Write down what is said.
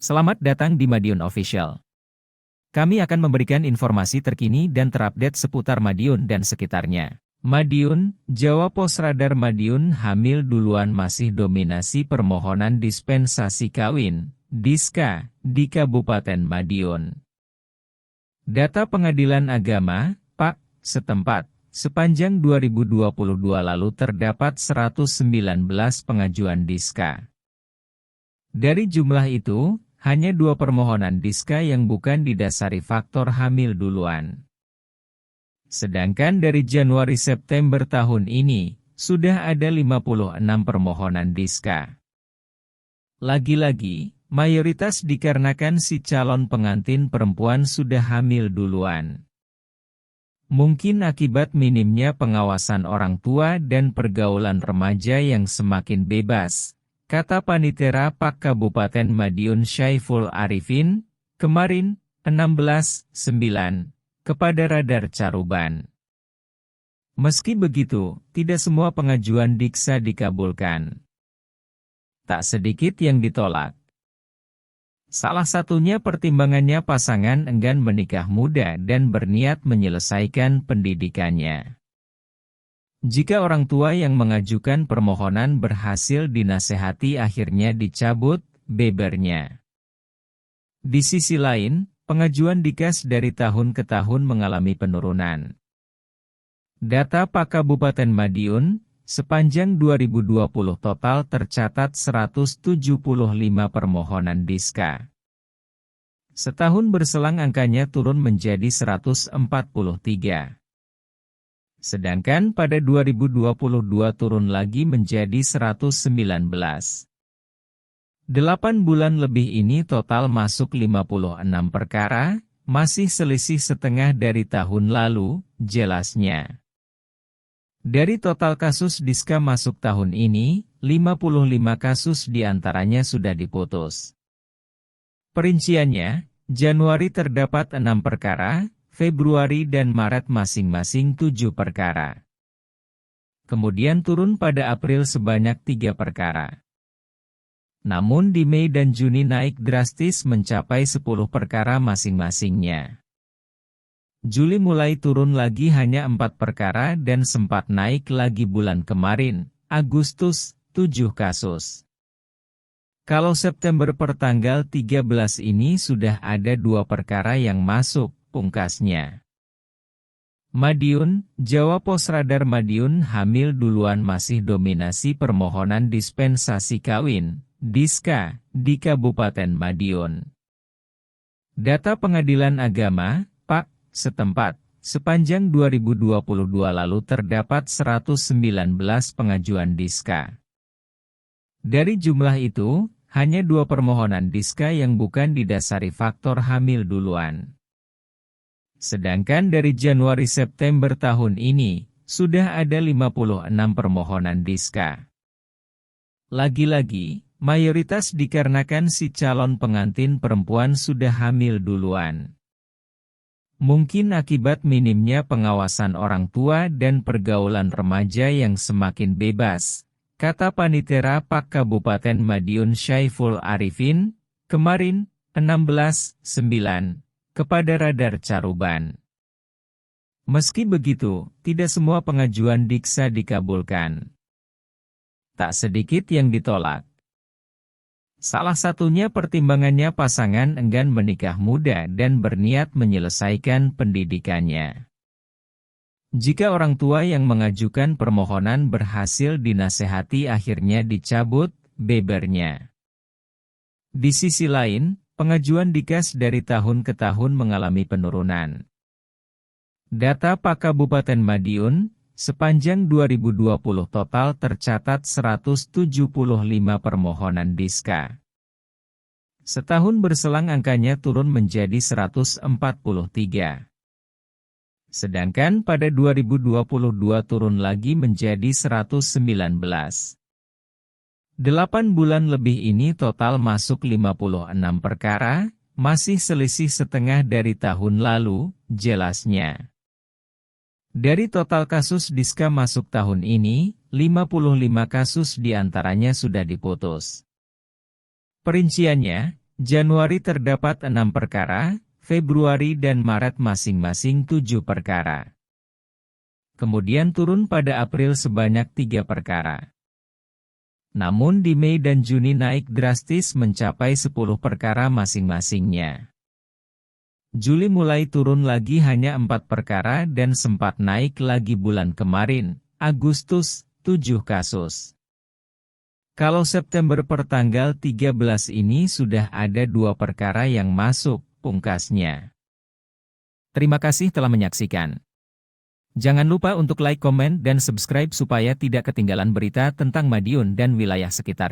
Selamat datang di Madiun Official. Kami akan memberikan informasi terkini dan terupdate seputar Madiun dan sekitarnya. Madiun, Jawa Pos Radar Madiun hamil duluan masih dominasi permohonan dispensasi kawin, DISKA, di Kabupaten Madiun. Data Pengadilan Agama, Pak, setempat, sepanjang 2022 lalu terdapat 119 pengajuan DISKA. Dari jumlah itu, hanya 2 permohonan DISKA yang bukan didasari faktor hamil duluan. Sedangkan dari Januari-September tahun ini, sudah ada 56 permohonan DISKA. Lagi-lagi, mayoritas dikarenakan si calon pengantin perempuan sudah hamil duluan. Mungkin akibat minimnya pengawasan orang tua dan pergaulan remaja yang semakin bebas, kata Panitera Pak Kabupaten Madiun Syaiful Arifin, kemarin, 16/9, kepada Radar Caruban. Meski begitu, tidak semua pengajuan DISKA dikabulkan. Tak sedikit yang ditolak. Salah satunya pertimbangannya pasangan enggan menikah muda dan berniat menyelesaikan pendidikannya. Jika orang tua yang mengajukan permohonan berhasil dinasehati akhirnya dicabut bebernya. Di sisi lain, pengajuan DIKAS dari tahun ke tahun mengalami penurunan. Data Pak Kabupaten Madiun, sepanjang 2020 total tercatat 175 permohonan DISKA. Setahun berselang angkanya turun menjadi 143. Sedangkan pada 2022 turun lagi menjadi 119. 8 bulan lebih ini total masuk 56 perkara, masih selisih setengah dari tahun lalu, jelasnya. Dari total kasus DISKA masuk tahun ini, 55 kasus diantaranya sudah diputus. Perinciannya, Januari terdapat 6 perkara, Februari dan Maret masing-masing 7 perkara. Kemudian turun pada April sebanyak 3 perkara. Namun di Mei dan Juni naik drastis mencapai 10 perkara masing-masingnya. Juli mulai turun lagi hanya 4 perkara dan sempat naik lagi bulan kemarin, Agustus, 7 kasus. Kalau September per tanggal 13 ini sudah ada 2 perkara yang masuk, pungkasnya. Madiun, Jawa Pos Radar Madiun hamil duluan masih dominasi permohonan dispensasi kawin, DISKA, di Kabupaten Madiun. Data Pengadilan Agama, Pak, setempat, sepanjang 2022 lalu terdapat 119 pengajuan DISKA. Dari jumlah itu, hanya 2 permohonan DISKA yang bukan didasari faktor hamil duluan. Sedangkan dari Januari-September tahun ini, sudah ada 56 permohonan DISKA. Lagi-lagi, mayoritas dikarenakan si calon pengantin perempuan sudah hamil duluan. Mungkin akibat minimnya pengawasan orang tua dan pergaulan remaja yang semakin bebas, kata Panitera Pak Kabupaten Madiun Syaiful Arifin, kemarin, 16/9, kepada Radar Caruban. Meski begitu, tidak semua pengajuan DISKA dikabulkan. Tak sedikit yang ditolak. Salah satunya pertimbangannya pasangan enggan menikah muda dan berniat menyelesaikan pendidikannya. Jika orang tua yang mengajukan permohonan berhasil dinasehati akhirnya dicabut bebernya. Di sisi lain, pengajuan DIKAS dari tahun ke tahun mengalami penurunan. Data Pak Kabupaten Madiun, sepanjang 2020 total tercatat 175 permohonan DISKA. Setahun berselang angkanya turun menjadi 143. Sedangkan pada 2022 turun lagi menjadi 119. 8 bulan lebih ini total masuk 56 perkara, masih selisih setengah dari tahun lalu, jelasnya. Dari total kasus DISKA masuk tahun ini, 55 kasus diantaranya sudah diputus. Perinciannya, Januari terdapat 6 perkara, Februari dan Maret masing-masing 7 perkara. Kemudian turun pada April sebanyak 3 perkara. Namun di Mei dan Juni naik drastis mencapai 10 perkara masing-masingnya. Juli mulai turun lagi hanya 4 perkara dan sempat naik lagi bulan kemarin, Agustus, 7 kasus. Kalau September pertanggal 13 ini sudah ada 2 perkara yang masuk, pungkasnya. Terima kasih telah menyaksikan. Jangan lupa untuk like, komen, dan subscribe supaya tidak ketinggalan berita tentang Madiun dan wilayah sekitarnya.